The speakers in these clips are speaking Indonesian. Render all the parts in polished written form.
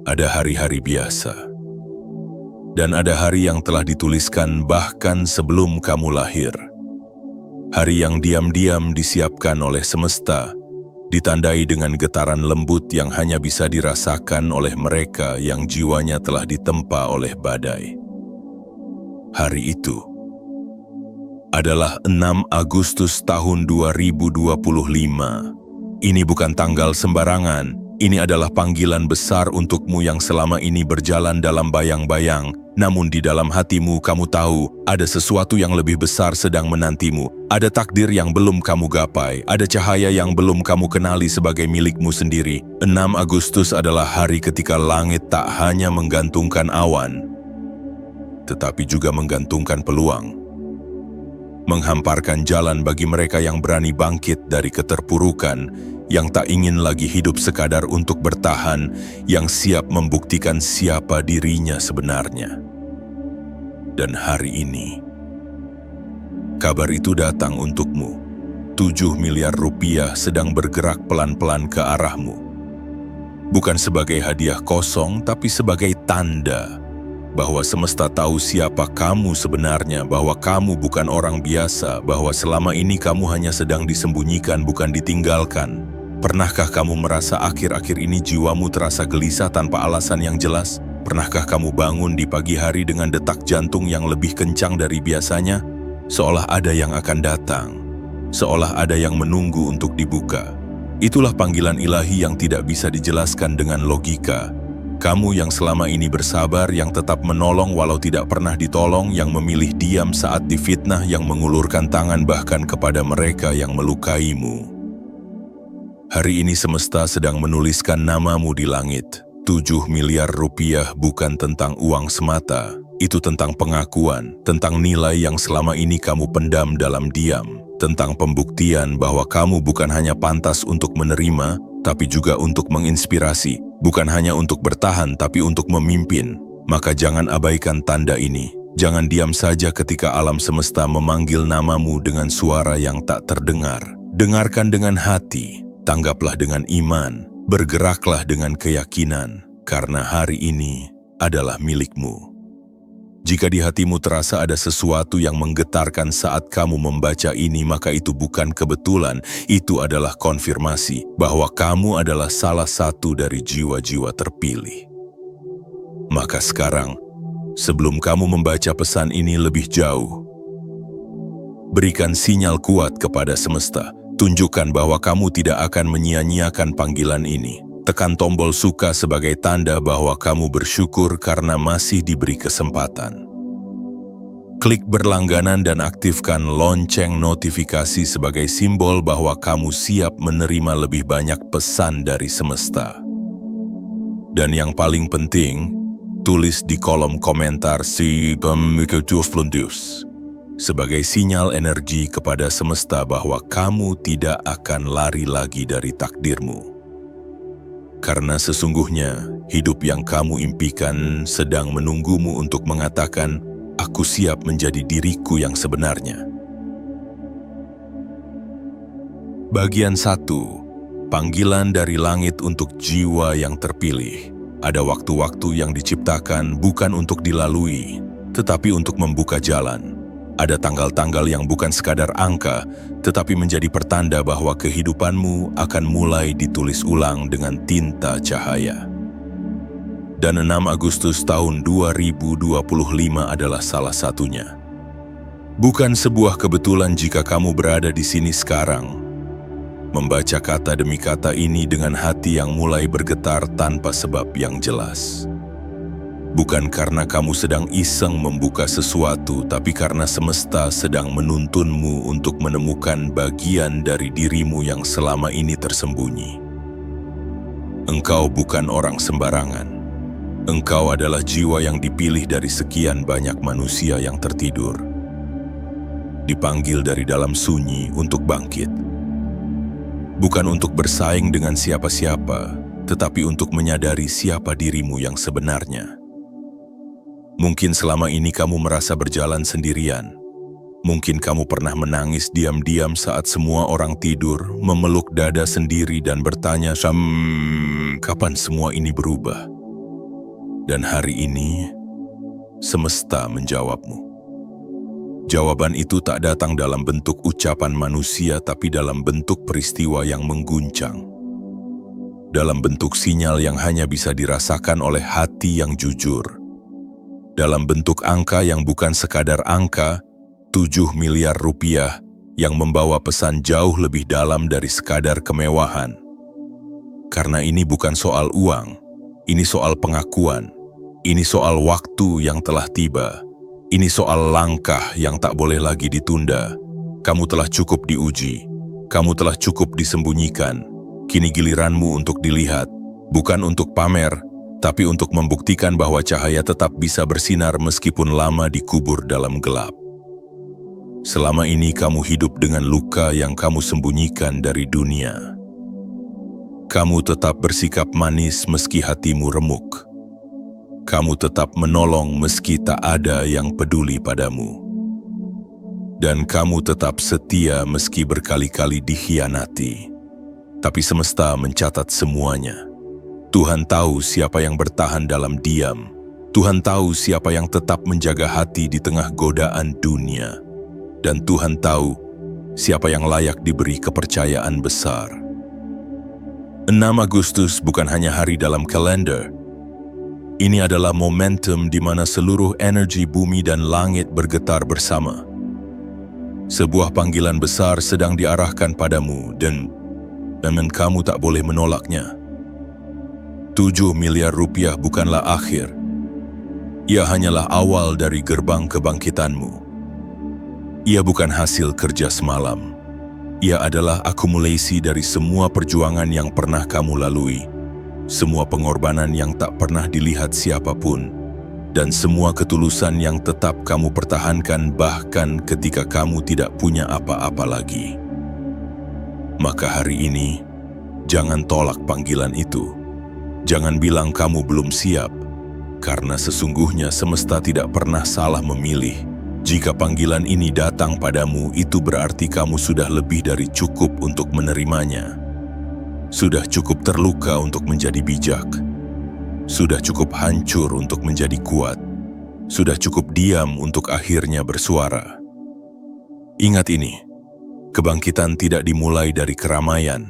ada hari-hari biasa. Dan ada hari yang telah dituliskan bahkan sebelum kamu lahir. Hari yang diam-diam disiapkan oleh semesta, ditandai dengan getaran lembut yang hanya bisa dirasakan oleh mereka yang jiwanya telah ditempa oleh badai. Hari itu adalah 6 Agustus tahun 2025. Ini bukan tanggal sembarangan, ini adalah panggilan besar untukmu yang selama ini berjalan dalam bayang-bayang, namun di dalam hatimu kamu tahu ada sesuatu yang lebih besar sedang menantimu, ada takdir yang belum kamu gapai, ada cahaya yang belum kamu kenali sebagai milikmu sendiri. 6 Agustus adalah hari ketika langit tak hanya menggantungkan awan, tetapi juga menggantungkan peluang. Menghamparkan jalan bagi mereka yang berani bangkit dari keterpurukan, yang tak ingin lagi hidup sekadar untuk bertahan, yang siap membuktikan siapa dirinya sebenarnya. Dan hari ini, kabar itu datang untukmu. 7 miliar rupiah sedang bergerak pelan-pelan ke arahmu. Bukan sebagai hadiah kosong, tapi sebagai tanda bahwa semesta tahu siapa kamu sebenarnya, bahwa kamu bukan orang biasa, bahwa selama ini kamu hanya sedang disembunyikan, bukan ditinggalkan. Pernahkah kamu merasa akhir-akhir ini jiwamu terasa gelisah tanpa alasan yang jelas? Pernahkah kamu bangun di pagi hari dengan detak jantung yang lebih kencang dari biasanya? Seolah ada yang akan datang, seolah ada yang menunggu untuk dibuka. Itulah panggilan ilahi yang tidak bisa dijelaskan dengan logika. Kamu yang selama ini bersabar, yang tetap menolong walau tidak pernah ditolong, yang memilih diam saat difitnah, yang mengulurkan tangan bahkan kepada mereka yang melukaimu. Hari ini semesta sedang menuliskan namamu di langit. 7 miliar rupiah bukan tentang uang semata, itu tentang pengakuan, tentang nilai yang selama ini kamu pendam dalam diam, tentang pembuktian bahwa kamu bukan hanya pantas untuk menerima, tapi juga untuk menginspirasi. Bukan hanya untuk bertahan, tapi untuk memimpin. Maka jangan abaikan tanda ini. Jangan diam saja ketika alam semesta memanggil namamu dengan suara yang tak terdengar. Dengarkan dengan hati, tanggaplah dengan iman, bergeraklah dengan keyakinan, karena hari ini adalah milikmu. Jika di hatimu terasa ada sesuatu yang menggetarkan saat kamu membaca ini, maka itu bukan kebetulan, itu adalah konfirmasi bahwa kamu adalah salah satu dari jiwa-jiwa terpilih. Maka sekarang, sebelum kamu membaca pesan ini lebih jauh, berikan sinyal kuat kepada semesta, tunjukkan bahwa kamu tidak akan menyia-nyiakan panggilan ini. Tekan tombol suka sebagai tanda bahwa kamu bersyukur karena masih diberi kesempatan. Klik berlangganan dan aktifkan lonceng notifikasi sebagai simbol bahwa kamu siap menerima lebih banyak pesan dari semesta. Dan yang paling penting, tulis di kolom komentar si pemikir sebagai sinyal energi kepada semesta bahwa kamu tidak akan lari lagi dari takdirmu. Karena sesungguhnya, hidup yang kamu impikan sedang menunggumu untuk mengatakan, aku siap menjadi diriku yang sebenarnya. Bagian 1. Panggilan dari langit untuk jiwa yang terpilih. Ada waktu-waktu yang diciptakan bukan untuk dilalui, tetapi untuk membuka jalan. Ada tanggal-tanggal yang bukan sekadar angka, tetapi menjadi pertanda bahwa kehidupanmu akan mulai ditulis ulang dengan tinta cahaya. Dan 6 Agustus tahun 2025 adalah salah satunya. Bukan sebuah kebetulan jika kamu berada di sini sekarang, membaca kata demi kata ini dengan hati yang mulai bergetar tanpa sebab yang jelas. Bukan karena kamu sedang iseng membuka sesuatu, tapi karena semesta sedang menuntunmu untuk menemukan bagian dari dirimu yang selama ini tersembunyi. Engkau bukan orang sembarangan. Engkau adalah jiwa yang dipilih dari sekian banyak manusia yang tertidur. Dipanggil dari dalam sunyi untuk bangkit. Bukan untuk bersaing dengan siapa-siapa, tetapi untuk menyadari siapa dirimu yang sebenarnya. Mungkin selama ini kamu merasa berjalan sendirian. Mungkin kamu pernah menangis diam-diam saat semua orang tidur, memeluk dada sendiri dan bertanya, kapan semua ini berubah? Dan hari ini, semesta menjawabmu. Jawaban itu tak datang dalam bentuk ucapan manusia, tapi dalam bentuk peristiwa yang mengguncang. Dalam bentuk sinyal yang hanya bisa dirasakan oleh hati yang jujur. Dalam bentuk angka yang bukan sekadar angka, 7 miliar rupiah yang membawa pesan jauh lebih dalam dari sekadar kemewahan. Karena ini bukan soal uang, ini soal pengakuan, ini soal waktu yang telah tiba. Ini soal langkah yang tak boleh lagi ditunda. Kamu telah cukup diuji. Kamu telah cukup disembunyikan. Kini giliranmu untuk dilihat. Bukan untuk pamer, tapi untuk membuktikan bahwa cahaya tetap bisa bersinar meskipun lama dikubur dalam gelap. Selama ini kamu hidup dengan luka yang kamu sembunyikan dari dunia. Kamu tetap bersikap manis meski hatimu remuk. Kamu tetap menolong meski tak ada yang peduli padamu. Dan kamu tetap setia meski berkali-kali dikhianati. Tapi semesta mencatat semuanya. Tuhan tahu siapa yang bertahan dalam diam. Tuhan tahu siapa yang tetap menjaga hati di tengah godaan dunia. Dan Tuhan tahu siapa yang layak diberi kepercayaan besar. 6 Agustus bukan hanya hari dalam kalender. Ini adalah momentum di mana seluruh energi bumi dan langit bergetar bersama. Sebuah panggilan besar sedang diarahkan padamu dan kamu tak boleh menolaknya. 7 miliar rupiah bukanlah akhir. Ia hanyalah awal dari gerbang kebangkitanmu. Ia bukan hasil kerja semalam. Ia adalah akumulasi dari semua perjuangan yang pernah kamu lalui. Semua pengorbanan yang tak pernah dilihat siapapun, dan semua ketulusan yang tetap kamu pertahankan bahkan ketika kamu tidak punya apa-apa lagi. Maka hari ini, jangan tolak panggilan itu. Jangan bilang kamu belum siap, karena sesungguhnya semesta tidak pernah salah memilih. Jika panggilan ini datang padamu, itu berarti kamu sudah lebih dari cukup untuk menerimanya. Sudah cukup terluka untuk menjadi bijak. Sudah cukup hancur untuk menjadi kuat. Sudah cukup diam untuk akhirnya bersuara. Ingat ini, kebangkitan tidak dimulai dari keramaian,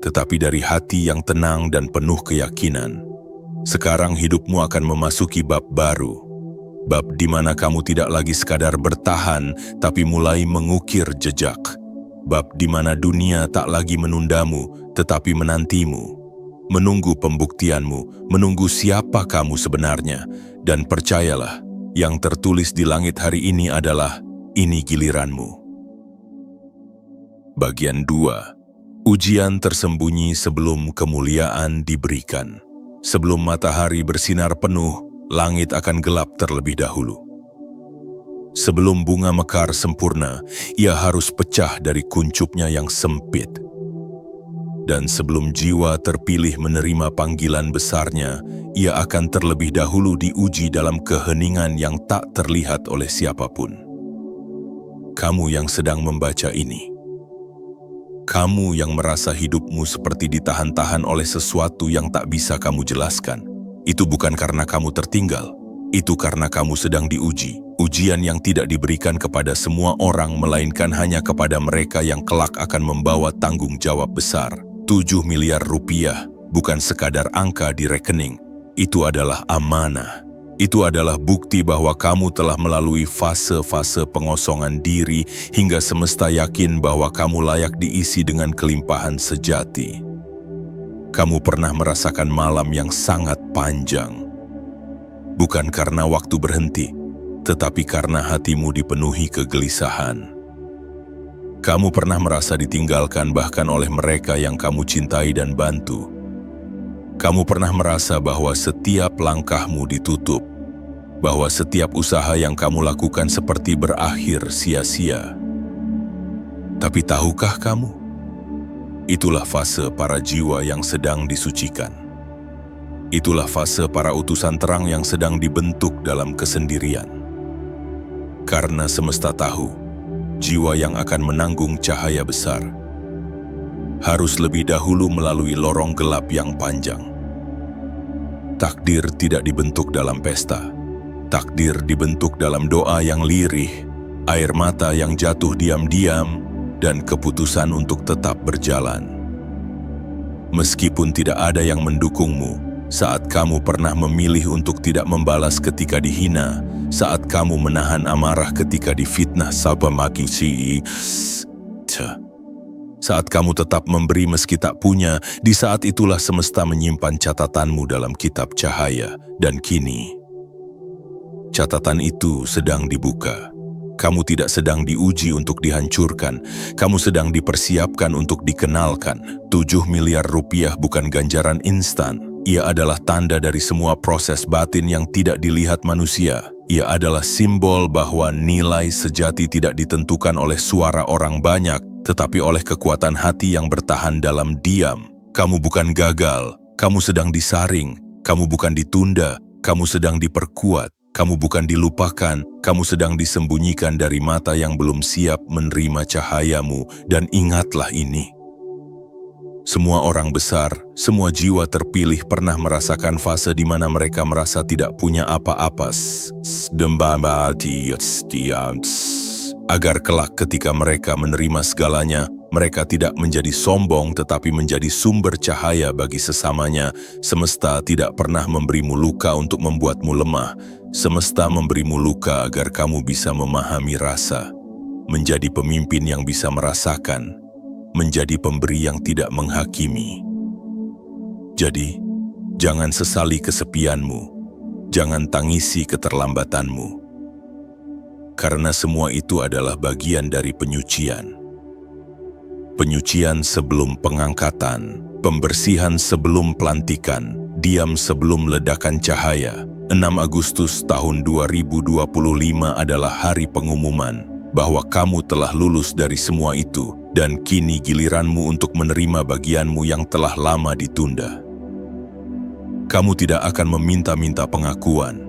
tetapi dari hati yang tenang dan penuh keyakinan. Sekarang hidupmu akan memasuki bab baru. Bab di mana kamu tidak lagi sekadar bertahan, tapi mulai mengukir jejak. Bab di mana dunia tak lagi menundamu, tetapi menantimu, menunggu pembuktianmu, menunggu siapa kamu sebenarnya. Dan percayalah, yang tertulis di langit hari ini adalah, ini giliranmu. Bagian 2. Ujian tersembunyi sebelum kemuliaan diberikan. Sebelum matahari bersinar penuh, langit akan gelap terlebih dahulu. Sebelum bunga mekar sempurna, ia harus pecah dari kuncupnya yang sempit. Dan sebelum jiwa terpilih menerima panggilan besarnya, ia akan terlebih dahulu diuji dalam keheningan yang tak terlihat oleh siapapun. Kamu yang sedang membaca ini, kamu yang merasa hidupmu seperti ditahan-tahan oleh sesuatu yang tak bisa kamu jelaskan, itu bukan karena kamu tertinggal, itu karena kamu sedang diuji. Ujian yang tidak diberikan kepada semua orang, melainkan hanya kepada mereka yang kelak akan membawa tanggung jawab besar. 7 miliar rupiah bukan sekadar angka di rekening. Itu adalah amanah. Itu adalah bukti bahwa kamu telah melalui fase-fase pengosongan diri hingga semesta yakin bahwa kamu layak diisi dengan kelimpahan sejati. Kamu pernah merasakan malam yang sangat panjang. Bukan karena waktu berhenti, tetapi karena hatimu dipenuhi kegelisahan. Kamu pernah merasa ditinggalkan bahkan oleh mereka yang kamu cintai dan bantu. Kamu pernah merasa bahwa setiap langkahmu ditutup, bahwa setiap usaha yang kamu lakukan seperti berakhir sia-sia. Tapi tahukah kamu? Itulah fase para jiwa yang sedang disucikan. Itulah fase para utusan terang yang sedang dibentuk dalam kesendirian. Karena semesta tahu, jiwa yang akan menanggung cahaya besar harus lebih dahulu melalui lorong gelap yang panjang. Takdir tidak dibentuk dalam pesta. Takdir dibentuk dalam doa yang lirih, air mata yang jatuh diam-diam, dan keputusan untuk tetap berjalan. Meskipun tidak ada yang mendukungmu, saat kamu pernah memilih untuk tidak membalas ketika dihina, saat kamu menahan amarah ketika difitnah saat kamu tetap memberi meski tak punya, di saat itulah semesta menyimpan catatanmu dalam kitab cahaya. Dan kini, catatan itu sedang dibuka. Kamu tidak sedang diuji untuk dihancurkan, kamu sedang dipersiapkan untuk dikenalkan. 7 miliar rupiah bukan ganjaran instan. Ia adalah tanda dari semua proses batin yang tidak dilihat manusia. Ia adalah simbol bahwa nilai sejati tidak ditentukan oleh suara orang banyak, tetapi oleh kekuatan hati yang bertahan dalam diam. Kamu bukan gagal, kamu sedang disaring, kamu bukan ditunda, kamu sedang diperkuat. Kamu bukan dilupakan, kamu sedang disembunyikan dari mata yang belum siap menerima cahayamu. Dan ingatlah ini. Semua orang besar, semua jiwa terpilih pernah merasakan fase di mana mereka merasa tidak punya apa-apa. Agar kelak ketika mereka menerima segalanya, mereka tidak menjadi sombong tetapi menjadi sumber cahaya bagi sesamanya. Semesta tidak pernah memberimu luka untuk membuatmu lemah. Semesta memberimu luka agar kamu bisa memahami rasa, menjadi pemimpin yang bisa merasakan, menjadi pemberi yang tidak menghakimi. Jadi, jangan sesali kesepianmu, jangan tangisi keterlambatanmu, karena semua itu adalah bagian dari penyucian. Penyucian sebelum pengangkatan, pembersihan sebelum pelantikan, diam sebelum ledakan cahaya. 6 Agustus tahun 2025 adalah hari pengumuman bahwa kamu telah lulus dari semua itu dan kini giliranmu untuk menerima bagianmu yang telah lama ditunda. Kamu tidak akan meminta-minta pengakuan.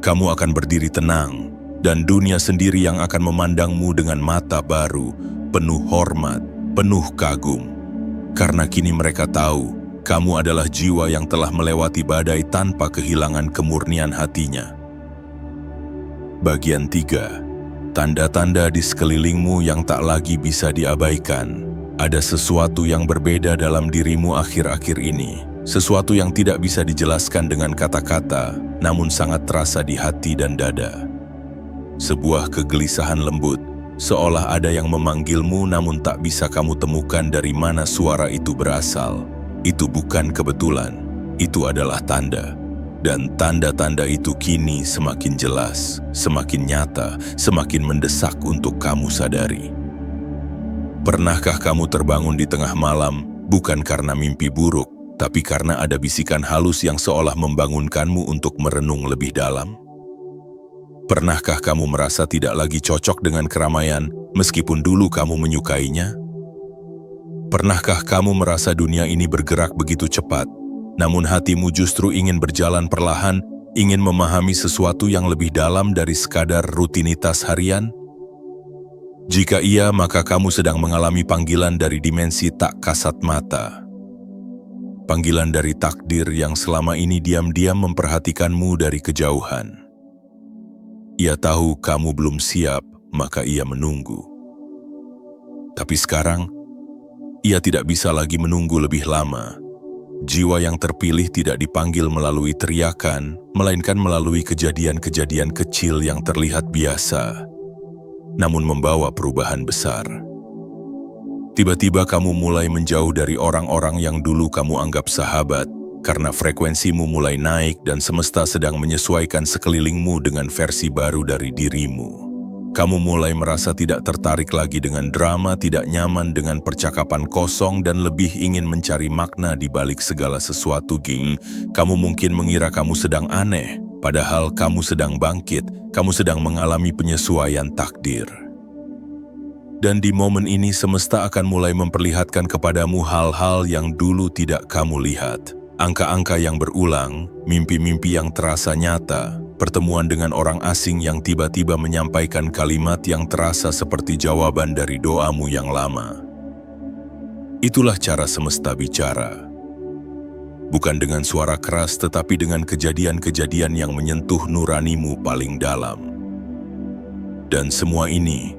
Kamu akan berdiri tenang dan dunia sendiri yang akan memandangmu dengan mata baru, penuh hormat, penuh kagum. Karena kini mereka tahu kamu adalah jiwa yang telah melewati badai tanpa kehilangan kemurnian hatinya. Bagian 3. Tanda-tanda di sekelilingmu yang tak lagi bisa diabaikan. Ada sesuatu yang berbeda dalam dirimu akhir-akhir ini. Sesuatu yang tidak bisa dijelaskan dengan kata-kata, namun sangat terasa di hati dan dada. Sebuah kegelisahan lembut, seolah ada yang memanggilmu namun tak bisa kamu temukan dari mana suara itu berasal. Itu bukan kebetulan, itu adalah tanda. Dan tanda-tanda itu kini semakin jelas, semakin nyata, semakin mendesak untuk kamu sadari. Pernahkah kamu terbangun di tengah malam, bukan karena mimpi buruk, tapi karena ada bisikan halus yang seolah membangunkanmu untuk merenung lebih dalam? Pernahkah kamu merasa tidak lagi cocok dengan keramaian, meskipun dulu kamu menyukainya? Pernahkah kamu merasa dunia ini bergerak begitu cepat, namun hatimu justru ingin berjalan perlahan, ingin memahami sesuatu yang lebih dalam dari sekadar rutinitas harian? Jika iya, maka kamu sedang mengalami panggilan dari dimensi tak kasat mata. Panggilan dari takdir yang selama ini diam-diam memperhatikanmu dari kejauhan. Ia tahu kamu belum siap, maka ia menunggu. Tapi sekarang, ia tidak bisa lagi menunggu lebih lama. Jiwa yang terpilih tidak dipanggil melalui teriakan, melainkan melalui kejadian-kejadian kecil yang terlihat biasa, namun membawa perubahan besar. Tiba-tiba kamu mulai menjauh dari orang-orang yang dulu kamu anggap sahabat, karena frekuensimu mulai naik dan semesta sedang menyesuaikan sekelilingmu dengan versi baru dari dirimu. Kamu mulai merasa tidak tertarik lagi dengan drama, tidak nyaman dengan percakapan kosong, dan lebih ingin mencari makna di balik segala sesuatu. Kamu mungkin mengira kamu sedang aneh, padahal kamu sedang bangkit, kamu sedang mengalami penyesuaian takdir. Dan di momen ini semesta akan mulai memperlihatkan kepadamu hal-hal yang dulu tidak kamu lihat. Angka-angka yang berulang, mimpi-mimpi yang terasa nyata, pertemuan dengan orang asing yang tiba-tiba menyampaikan kalimat yang terasa seperti jawaban dari doamu yang lama. Itulah cara semesta bicara. bukan dengan suara keras tetapi dengan kejadian-kejadian yang menyentuh nuranimu paling dalam. Dan semua ini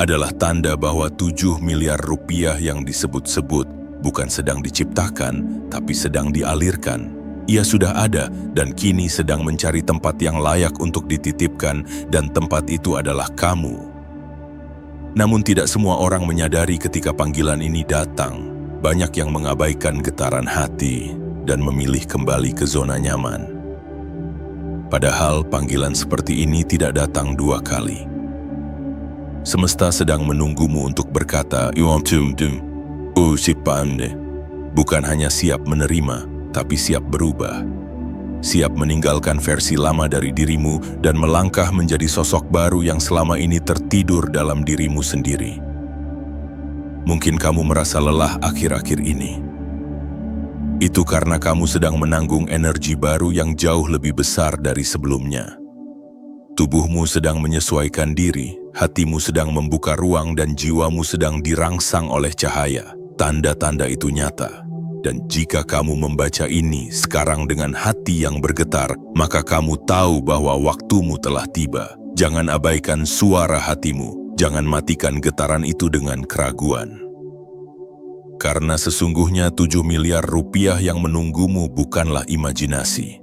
adalah tanda bahwa 7 miliar rupiah yang disebut-sebut bukan sedang diciptakan, tapi sedang dialirkan. Ia sudah ada dan kini sedang mencari tempat yang layak untuk dititipkan, dan tempat itu adalah kamu. Namun tidak semua orang menyadari ketika panggilan ini datang. Banyak yang mengabaikan getaran hati dan memilih kembali ke zona nyaman. Padahal panggilan seperti ini tidak datang 2 kali. Semesta sedang menunggumu untuk berkata, bukan hanya siap menerima, tapi siap berubah. Siap meninggalkan versi lama dari dirimu dan melangkah menjadi sosok baru yang selama ini tertidur dalam dirimu sendiri. Mungkin kamu merasa lelah akhir-akhir ini. Itu karena kamu sedang menanggung energi baru yang jauh lebih besar dari sebelumnya. Tubuhmu sedang menyesuaikan diri, hatimu sedang membuka ruang dan jiwamu sedang dirangsang oleh cahaya. Tanda-tanda itu nyata. Dan jika kamu membaca ini sekarang dengan hati yang bergetar, maka kamu tahu bahwa waktumu telah tiba. Jangan abaikan suara hatimu. Jangan matikan getaran itu dengan keraguan. Karena sesungguhnya 7 miliar rupiah yang menunggumu bukanlah imajinasi.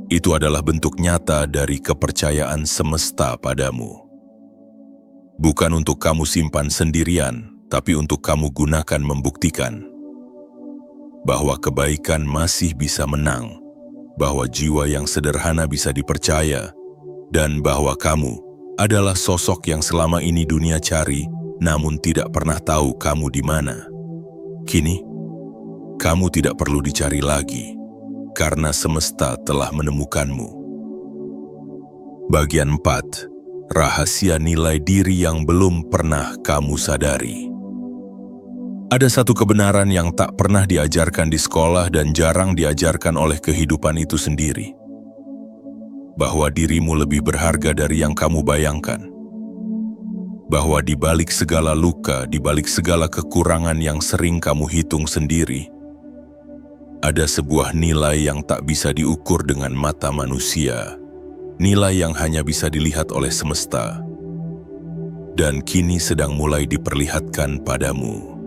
Itu adalah bentuk nyata dari kepercayaan semesta padamu. Bukan untuk kamu simpan sendirian, tapi untuk kamu gunakan membuktikan bahwa kebaikan masih bisa menang, bahwa jiwa yang sederhana bisa dipercaya, dan bahwa kamu adalah sosok yang selama ini dunia cari, namun tidak pernah tahu kamu di mana. Kini, kamu tidak perlu dicari lagi, karena semesta telah menemukanmu. Bagian 4. Rahasia nilai diri yang belum pernah kamu sadari. Ada satu kebenaran yang tak pernah diajarkan di sekolah dan jarang diajarkan oleh kehidupan itu sendiri. Bahwa dirimu lebih berharga dari yang kamu bayangkan. Bahwa di balik segala luka, di balik segala kekurangan yang sering kamu hitung sendiri, ada sebuah nilai yang tak bisa diukur dengan mata manusia. Nilai yang hanya bisa dilihat oleh semesta. Dan kini sedang mulai diperlihatkan padamu.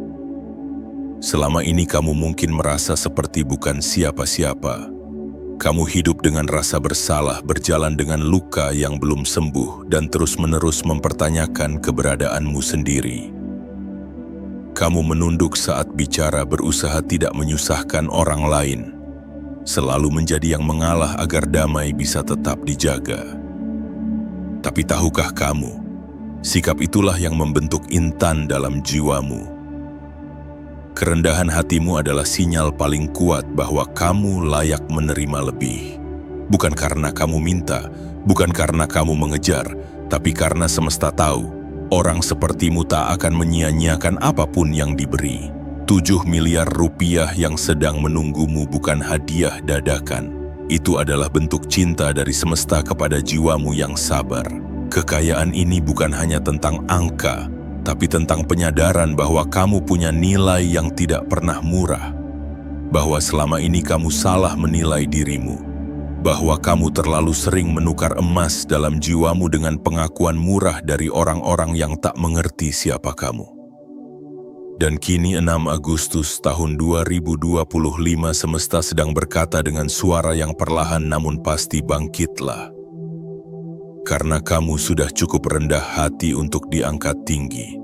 Selama ini kamu mungkin merasa seperti bukan siapa-siapa. Kamu hidup dengan rasa bersalah, berjalan dengan luka yang belum sembuh, dan terus-menerus mempertanyakan keberadaanmu sendiri. Kamu menunduk saat bicara, berusaha tidak menyusahkan orang lain, selalu menjadi yang mengalah agar damai bisa tetap dijaga. Tapi tahukah kamu, sikap itulah yang membentuk intan dalam jiwamu. Kerendahan hatimu adalah sinyal paling kuat bahwa kamu layak menerima lebih. Bukan karena kamu minta, bukan karena kamu mengejar, tapi karena semesta tahu, orang sepertimu tak akan menyia-nyiakan apapun yang diberi. 7 miliar rupiah yang sedang menunggumu bukan hadiah dadakan. Itu adalah bentuk cinta dari semesta kepada jiwamu yang sabar. Kekayaan ini bukan hanya tentang angka, tapi tentang penyadaran bahwa kamu punya nilai yang tidak pernah murah. Bahwa selama ini kamu salah menilai dirimu. Bahwa kamu terlalu sering menukar emas dalam jiwamu dengan pengakuan murah dari orang-orang yang tak mengerti siapa kamu. Dan kini 6 Agustus tahun 2025 semesta sedang berkata dengan suara yang perlahan namun pasti, bangkitlah. Karena kamu sudah cukup rendah hati untuk diangkat tinggi.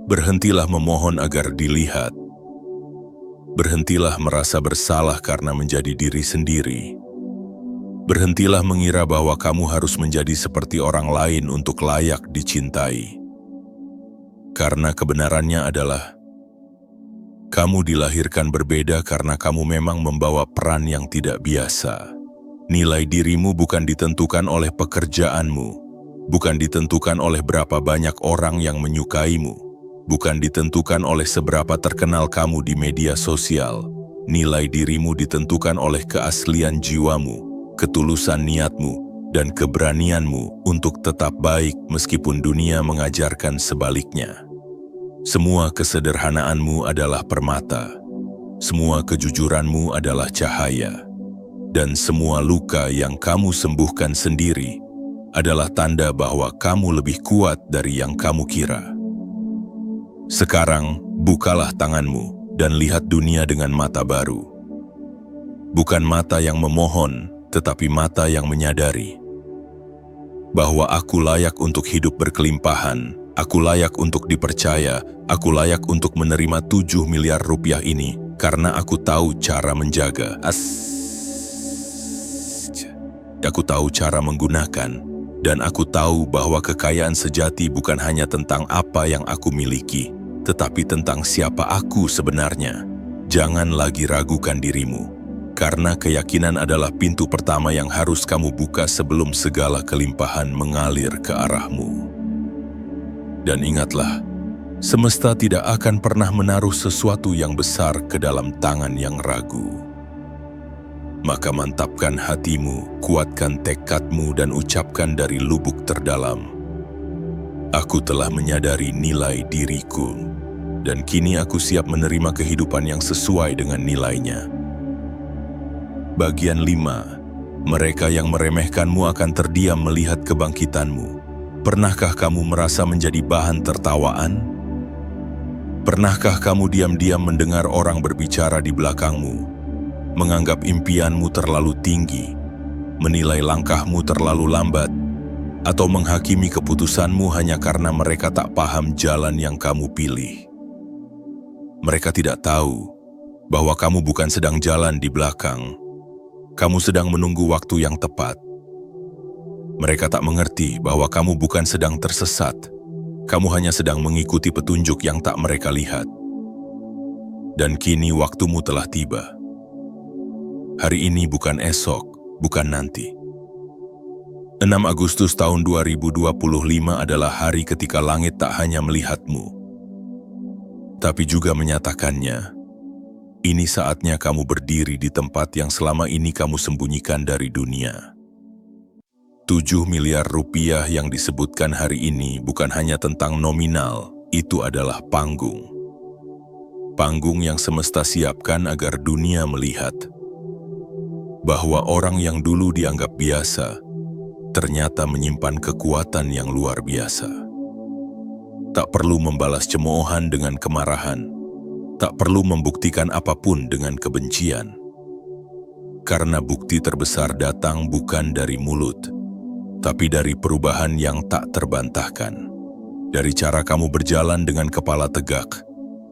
Berhentilah memohon agar dilihat. Berhentilah merasa bersalah karena menjadi diri sendiri. Berhentilah mengira bahwa kamu harus menjadi seperti orang lain untuk layak dicintai. Karena kebenarannya adalah, kamu dilahirkan berbeda karena kamu memang membawa peran yang tidak biasa. Nilai dirimu bukan ditentukan oleh pekerjaanmu, bukan ditentukan oleh berapa banyak orang yang menyukaimu, bukan ditentukan oleh seberapa terkenal kamu di media sosial. Nilai dirimu ditentukan oleh keaslian jiwamu, ketulusan niatmu, dan keberanianmu untuk tetap baik meskipun dunia mengajarkan sebaliknya. Semua kesederhanaanmu adalah permata. Semua kejujuranmu adalah cahaya, dan semua luka yang kamu sembuhkan sendiri adalah tanda bahwa kamu lebih kuat dari yang kamu kira. Sekarang, bukalah tanganmu dan lihat dunia dengan mata baru. Bukan mata yang memohon, tetapi mata yang menyadari bahwa aku layak untuk hidup berkelimpahan, aku layak untuk dipercaya, aku layak untuk menerima 7 miliar rupiah ini karena aku tahu cara menjaga. Aku tahu cara menggunakan, dan aku tahu bahwa kekayaan sejati bukan hanya tentang apa yang aku miliki, tetapi tentang siapa aku sebenarnya. Jangan lagi ragukan dirimu, karena keyakinan adalah pintu pertama yang harus kamu buka sebelum segala kelimpahan mengalir ke arahmu. Dan ingatlah, semesta tidak akan pernah menaruh sesuatu yang besar ke dalam tangan yang ragu. Maka mantapkan hatimu, kuatkan tekadmu dan ucapkan dari lubuk terdalam, aku telah menyadari nilai diriku, dan kini aku siap menerima kehidupan yang sesuai dengan nilainya. Bagian 5. Mereka yang meremehkanmu akan terdiam melihat kebangkitanmu. Pernahkah kamu merasa menjadi bahan tertawaan? Pernahkah kamu diam-diam mendengar orang berbicara di belakangmu, menganggap impianmu terlalu tinggi, menilai langkahmu terlalu lambat, atau menghakimi keputusanmu hanya karena mereka tak paham jalan yang kamu pilih? Mereka tidak tahu bahwa kamu bukan sedang jalan di belakang. Kamu sedang menunggu waktu yang tepat. Mereka tak mengerti bahwa kamu bukan sedang tersesat. Kamu hanya sedang mengikuti petunjuk yang tak mereka lihat. Dan kini waktumu telah tiba. Hari ini bukan esok, bukan nanti. 6 Agustus tahun 2025 adalah hari ketika langit tak hanya melihatmu, tapi juga menyatakannya. Ini saatnya kamu berdiri di tempat yang selama ini kamu sembunyikan dari dunia. 7 miliar rupiah yang disebutkan hari ini bukan hanya tentang nominal, itu adalah panggung. Panggung yang semesta siapkan agar dunia melihat bahwa orang yang dulu dianggap biasa, ternyata menyimpan kekuatan yang luar biasa. Tak perlu membalas cemoohan dengan kemarahan, tak perlu membuktikan apapun dengan kebencian. Karena bukti terbesar datang bukan dari mulut, tapi dari perubahan yang tak terbantahkan. Dari cara kamu berjalan dengan kepala tegak,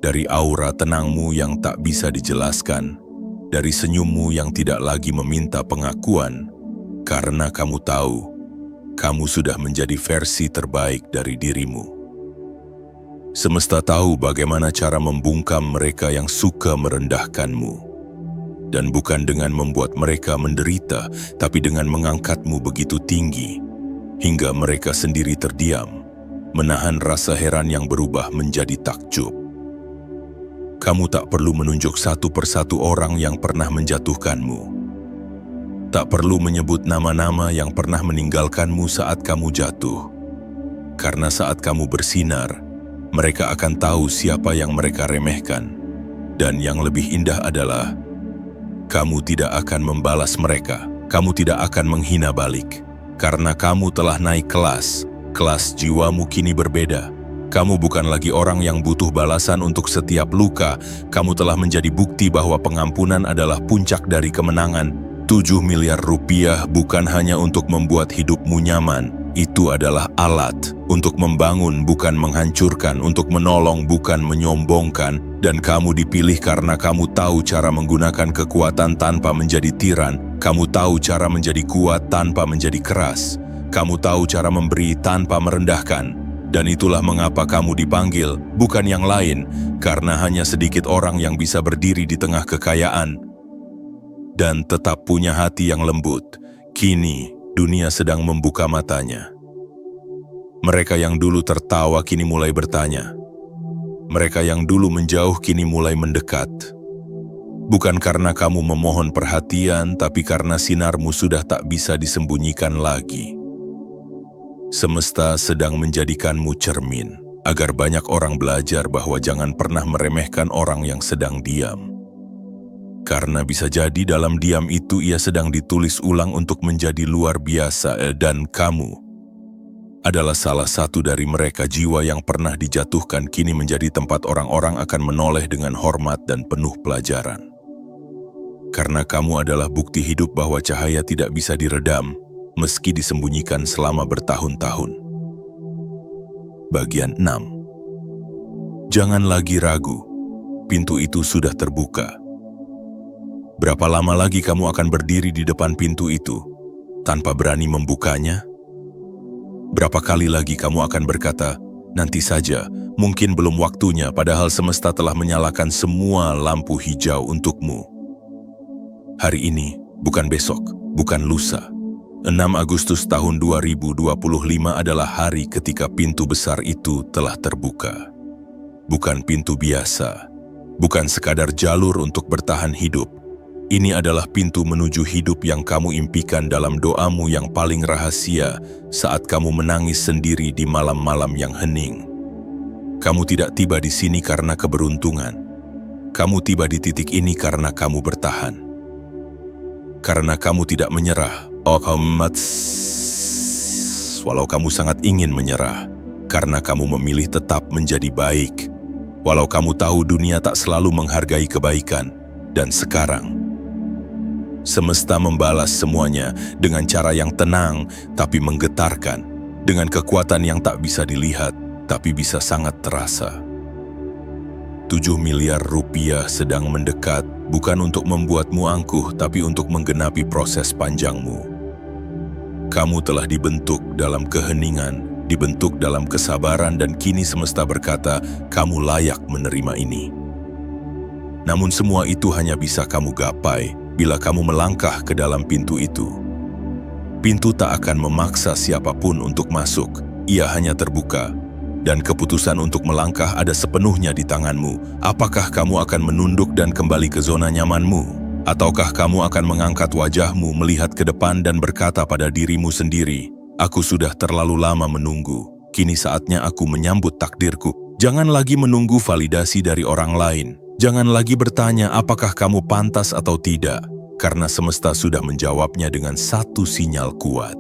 dari aura tenangmu yang tak bisa dijelaskan, dari senyummu yang tidak lagi meminta pengakuan, karena kamu tahu, kamu sudah menjadi versi terbaik dari dirimu. Semesta tahu bagaimana cara membungkam mereka yang suka merendahkanmu. Dan bukan dengan membuat mereka menderita, tapi dengan mengangkatmu begitu tinggi, hingga mereka sendiri terdiam, menahan rasa heran yang berubah menjadi takjub. Kamu tak perlu menunjuk satu persatu orang yang pernah menjatuhkanmu. Tak perlu menyebut nama-nama yang pernah meninggalkanmu saat kamu jatuh. Karena saat kamu bersinar, mereka akan tahu siapa yang mereka remehkan. Dan yang lebih indah adalah, kamu tidak akan membalas mereka. Kamu tidak akan menghina balik. Karena kamu telah naik kelas. Kelas jiwamu kini berbeda. Kamu bukan lagi orang yang butuh balasan untuk setiap luka. Kamu telah menjadi bukti bahwa pengampunan adalah puncak dari kemenangan. 7 miliar rupiah bukan hanya untuk membuat hidupmu nyaman. Itu adalah alat untuk membangun, bukan menghancurkan, untuk menolong, bukan menyombongkan. Dan kamu dipilih karena kamu tahu cara menggunakan kekuatan tanpa menjadi tiran. Kamu tahu cara menjadi kuat tanpa menjadi keras. Kamu tahu cara memberi tanpa merendahkan. Dan itulah mengapa kamu dipanggil, bukan yang lain, karena hanya sedikit orang yang bisa berdiri di tengah kekayaan dan tetap punya hati yang lembut. Kini, dunia sedang membuka matanya. Mereka yang dulu tertawa kini mulai bertanya. Mereka yang dulu menjauh kini mulai mendekat. Bukan karena kamu memohon perhatian, tapi karena sinarmu sudah tak bisa disembunyikan lagi. Semesta sedang menjadikanmu cermin, agar banyak orang belajar bahwa jangan pernah meremehkan orang yang sedang diam. Karena bisa jadi dalam diam itu ia sedang ditulis ulang untuk menjadi luar biasa, dan kamu adalah salah satu dari mereka. Jiwa yang pernah dijatuhkan kini menjadi tempat orang-orang akan menoleh dengan hormat dan penuh pelajaran. Karena kamu adalah bukti hidup bahwa cahaya tidak bisa diredam, meski disembunyikan selama bertahun-tahun. Bagian 6. Jangan lagi ragu, pintu itu sudah terbuka. Berapa lama lagi kamu akan berdiri di depan pintu itu, tanpa berani membukanya? Berapa kali lagi kamu akan berkata, nanti saja, mungkin belum waktunya, padahal semesta telah menyalakan semua lampu hijau untukmu. Hari ini, bukan besok, bukan lusa. 6 Agustus tahun 2025 adalah hari ketika pintu besar itu telah terbuka. Bukan pintu biasa, bukan sekadar jalur untuk bertahan hidup. Ini adalah pintu menuju hidup yang kamu impikan dalam doamu yang paling rahasia saat kamu menangis sendiri di malam-malam yang hening. Kamu tidak tiba di sini karena keberuntungan. Kamu tiba di titik ini karena kamu bertahan. Karena kamu tidak menyerah. Walau kamu sangat ingin menyerah. Karena kamu memilih tetap menjadi baik. Walau kamu tahu dunia tak selalu menghargai kebaikan. Dan sekarang, semesta membalas semuanya dengan cara yang tenang tapi menggetarkan, dengan kekuatan yang tak bisa dilihat tapi bisa sangat terasa. 7 miliar rupiah sedang mendekat, bukan untuk membuatmu angkuh tapi untuk menggenapi proses panjangmu. Kamu telah dibentuk dalam keheningan, dibentuk dalam kesabaran, dan kini semesta berkata, kamu layak menerima ini. Namun semua itu hanya bisa kamu gapai bila kamu melangkah ke dalam pintu itu. Pintu tak akan memaksa siapapun untuk masuk, ia hanya terbuka. Dan keputusan untuk melangkah ada sepenuhnya di tanganmu. Apakah kamu akan menunduk dan kembali ke zona nyamanmu? Ataukah kamu akan mengangkat wajahmu, melihat ke depan dan berkata pada dirimu sendiri, aku sudah terlalu lama menunggu, kini saatnya aku menyambut takdirku. Jangan lagi menunggu validasi dari orang lain. Jangan lagi bertanya apakah kamu pantas atau tidak, karena semesta sudah menjawabnya dengan satu sinyal kuat.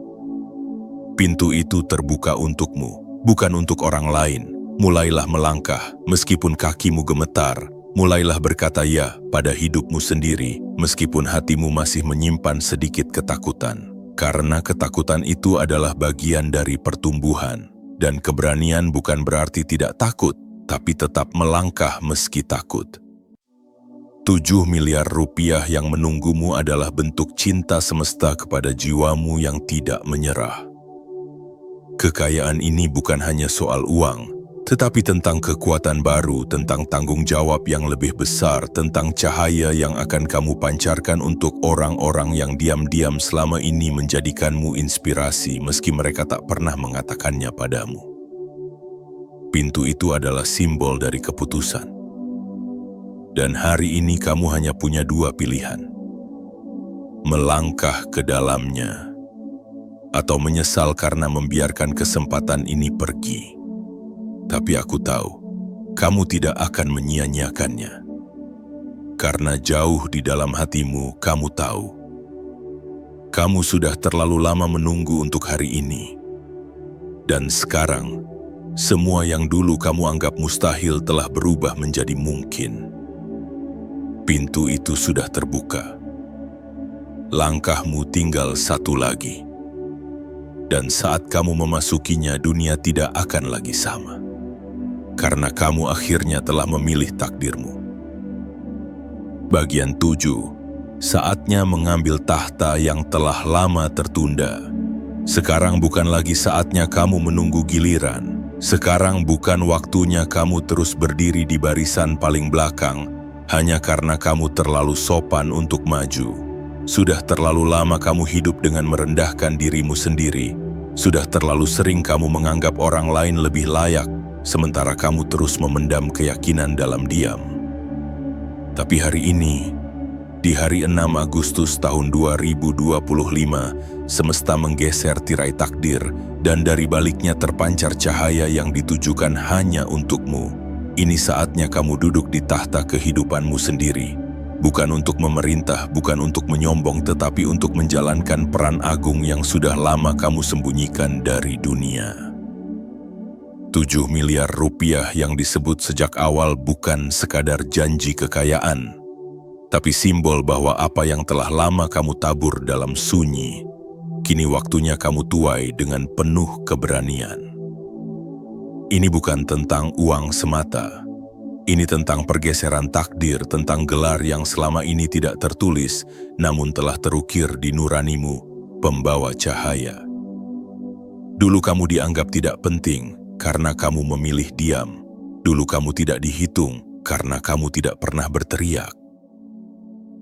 Pintu itu terbuka untukmu, bukan untuk orang lain. Mulailah melangkah, meskipun kakimu gemetar. Mulailah berkata ya pada hidupmu sendiri, meskipun hatimu masih menyimpan sedikit ketakutan. Karena ketakutan itu adalah bagian dari pertumbuhan. Dan keberanian bukan berarti tidak takut, tapi tetap melangkah meski takut. 7 miliar rupiah yang menunggumu adalah bentuk cinta semesta kepada jiwamu yang tidak menyerah. Kekayaan ini bukan hanya soal uang, tetapi tentang kekuatan baru, tentang tanggung jawab yang lebih besar, tentang cahaya yang akan kamu pancarkan untuk orang-orang yang diam-diam selama ini menjadikanmu inspirasi meski mereka tak pernah mengatakannya padamu. Pintu itu adalah simbol dari keputusan. Dan hari ini kamu hanya punya 2 pilihan. Melangkah ke dalamnya, atau menyesal karena membiarkan kesempatan ini pergi. Tapi aku tahu, kamu tidak akan menyia-nyiakannya. Karena jauh di dalam hatimu, kamu tahu. Kamu sudah terlalu lama menunggu untuk hari ini. Dan sekarang, semua yang dulu kamu anggap mustahil telah berubah menjadi mungkin. Pintu itu sudah terbuka. Langkahmu tinggal satu lagi. Dan saat kamu memasukinya, dunia tidak akan lagi sama. Karena kamu akhirnya telah memilih takdirmu. Bagian 7. Saatnya mengambil tahta yang telah lama tertunda. Sekarang bukan lagi saatnya kamu menunggu giliran. Sekarang bukan waktunya kamu terus berdiri di barisan paling belakang hanya karena kamu terlalu sopan untuk maju. Sudah terlalu lama kamu hidup dengan merendahkan dirimu sendiri. Sudah terlalu sering kamu menganggap orang lain lebih layak, sementara kamu terus memendam keyakinan dalam diam. Tapi hari ini, di hari 6 Agustus tahun 2025, semesta menggeser tirai takdir dan dari baliknya terpancar cahaya yang ditujukan hanya untukmu. Ini saatnya kamu duduk di tahta kehidupanmu sendiri. Bukan untuk memerintah, bukan untuk menyombong, tetapi untuk menjalankan peran agung yang sudah lama kamu sembunyikan dari dunia. 7 miliar rupiah yang disebut sejak awal bukan sekadar janji kekayaan, tapi simbol bahwa apa yang telah lama kamu tabur dalam sunyi, kini waktunya kamu tuai dengan penuh keberanian. Ini bukan tentang uang semata. Ini tentang pergeseran takdir, tentang gelar yang selama ini tidak tertulis, namun telah terukir di nuranimu, pembawa cahaya. Dulu kamu dianggap tidak penting karena kamu memilih diam. Dulu kamu tidak dihitung karena kamu tidak pernah berteriak.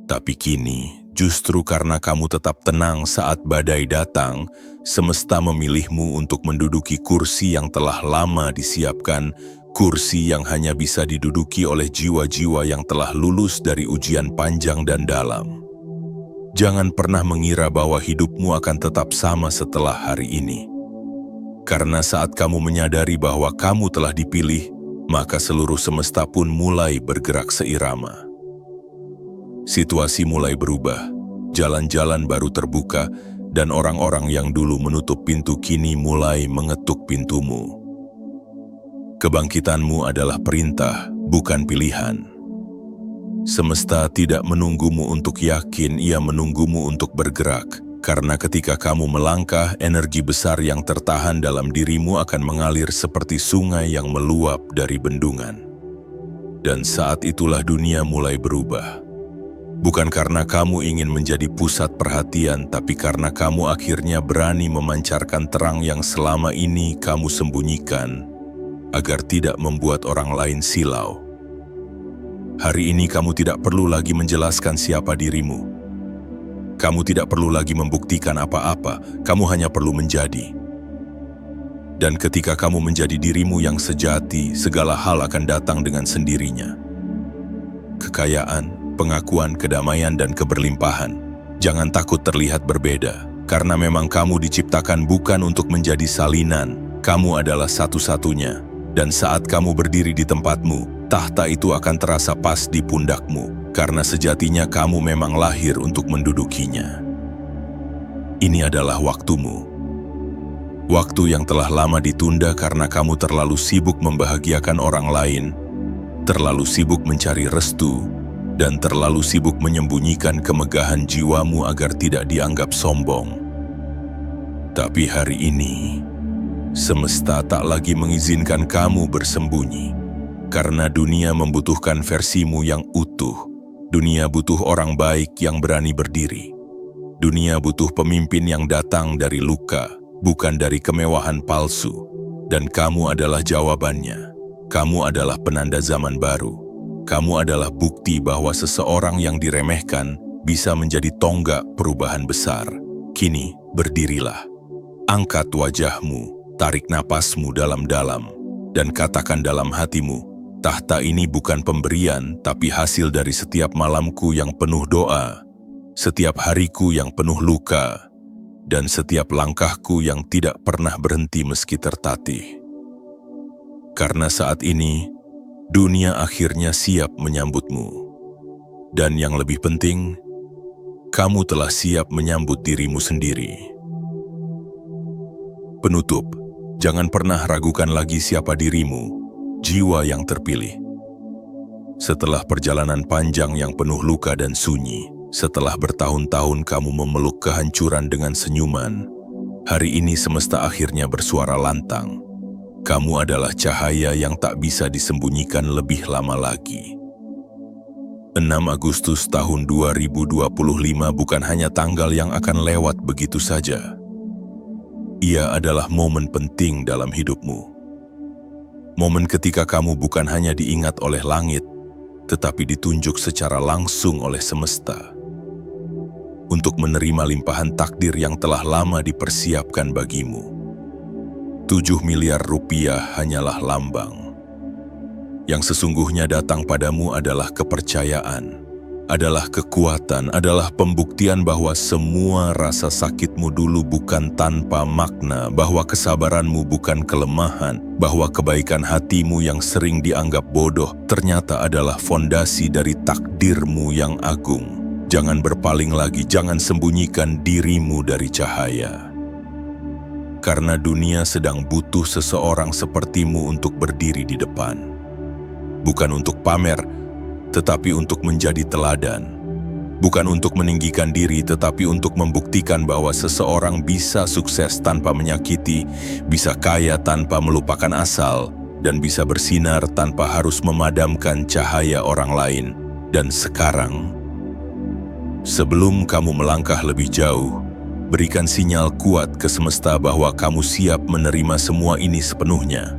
Tapi kini, justru karena kamu tetap tenang saat badai datang, semesta memilihmu untuk menduduki kursi yang telah lama disiapkan, kursi yang hanya bisa diduduki oleh jiwa-jiwa yang telah lulus dari ujian panjang dan dalam. Jangan pernah mengira bahwa hidupmu akan tetap sama setelah hari ini. Karena saat kamu menyadari bahwa kamu telah dipilih, maka seluruh semesta pun mulai bergerak seirama. Situasi mulai berubah, jalan-jalan baru terbuka, dan orang-orang yang dulu menutup pintu kini mulai mengetuk pintumu. Kebangkitanmu adalah perintah, bukan pilihan. Semesta tidak menunggumu untuk yakin, ia menunggumu untuk bergerak. Karena ketika kamu melangkah, energi besar yang tertahan dalam dirimu akan mengalir seperti sungai yang meluap dari bendungan. Dan saat itulah dunia mulai berubah. Bukan karena kamu ingin menjadi pusat perhatian, tapi karena kamu akhirnya berani memancarkan terang yang selama ini kamu sembunyikan, agar tidak membuat orang lain silau. Hari ini kamu tidak perlu lagi menjelaskan siapa dirimu. Kamu tidak perlu lagi membuktikan apa-apa, kamu hanya perlu menjadi. Dan ketika kamu menjadi dirimu yang sejati, segala hal akan datang dengan sendirinya. Kekayaan, pengakuan, kedamaian, dan keberlimpahan. Jangan takut terlihat berbeda, karena memang kamu diciptakan bukan untuk menjadi salinan. Kamu adalah satu-satunya. Dan saat kamu berdiri di tempatmu, tahta itu akan terasa pas di pundakmu, karena sejatinya kamu memang lahir untuk mendudukinya. Ini adalah waktumu. Waktu yang telah lama ditunda karena kamu terlalu sibuk membahagiakan orang lain, terlalu sibuk mencari restu, dan terlalu sibuk menyembunyikan kemegahan jiwamu agar tidak dianggap sombong. Tapi hari ini, semesta tak lagi mengizinkan kamu bersembunyi, karena dunia membutuhkan versimu yang utuh. Dunia butuh orang baik yang berani berdiri. Dunia butuh pemimpin yang datang dari luka, bukan dari kemewahan palsu. Dan kamu adalah jawabannya. Kamu adalah penanda zaman baru. Kamu adalah bukti bahwa seseorang yang diremehkan bisa menjadi tonggak perubahan besar. Kini, berdirilah. Angkat wajahmu. Tarik napasmu dalam-dalam, dan katakan dalam hatimu, tahta ini bukan pemberian, tapi hasil dari setiap malamku yang penuh doa, setiap hariku yang penuh luka, dan setiap langkahku yang tidak pernah berhenti meski tertatih. Karena saat ini, dunia akhirnya siap menyambutmu. Dan yang lebih penting, kamu telah siap menyambut dirimu sendiri. Penutup. Jangan pernah ragukan lagi siapa dirimu, jiwa yang terpilih. Setelah perjalanan panjang yang penuh luka dan sunyi, setelah bertahun-tahun kamu memeluk kehancuran dengan senyuman, hari ini semesta akhirnya bersuara lantang. Kamu adalah cahaya yang tak bisa disembunyikan lebih lama lagi. 6 Agustus tahun 2025 bukan hanya tanggal yang akan lewat begitu saja. Ia adalah momen penting dalam hidupmu. Momen ketika kamu bukan hanya diingat oleh langit, tetapi ditunjuk secara langsung oleh semesta. Untuk menerima limpahan takdir yang telah lama dipersiapkan bagimu. 7 miliar rupiah hanyalah lambang. Yang sesungguhnya datang padamu adalah kepercayaan, adalah kekuatan, adalah pembuktian bahwa semua rasa sakitmu dulu bukan tanpa makna, bahwa kesabaranmu bukan kelemahan, bahwa kebaikan hatimu yang sering dianggap bodoh ternyata adalah fondasi dari takdirmu yang agung. Jangan berpaling lagi, jangan sembunyikan dirimu dari cahaya. Karena dunia sedang butuh seseorang sepertimu untuk berdiri di depan. Bukan untuk pamer, tetapi untuk menjadi teladan. Bukan untuk meninggikan diri, tetapi untuk membuktikan bahwa seseorang bisa sukses tanpa menyakiti, bisa kaya tanpa melupakan asal, dan bisa bersinar tanpa harus memadamkan cahaya orang lain. Dan sekarang, sebelum kamu melangkah lebih jauh, berikan sinyal kuat ke semesta bahwa kamu siap menerima semua ini sepenuhnya.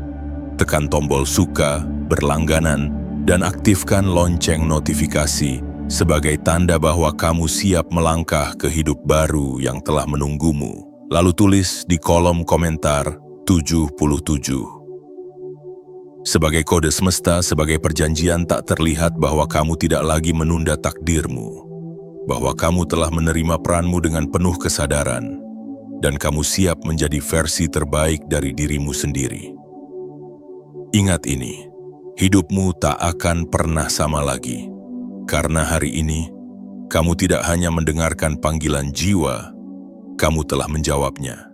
Tekan tombol suka, berlangganan, dan aktifkan lonceng notifikasi sebagai tanda bahwa kamu siap melangkah ke hidup baru yang telah menunggumu. Lalu tulis di kolom komentar 77. Sebagai kode semesta, sebagai perjanjian tak terlihat bahwa kamu tidak lagi menunda takdirmu, bahwa kamu telah menerima peranmu dengan penuh kesadaran, dan kamu siap menjadi versi terbaik dari dirimu sendiri. Ingat ini, hidupmu tak akan pernah sama lagi, karena hari ini, kamu tidak hanya mendengarkan panggilan jiwa, kamu telah menjawabnya.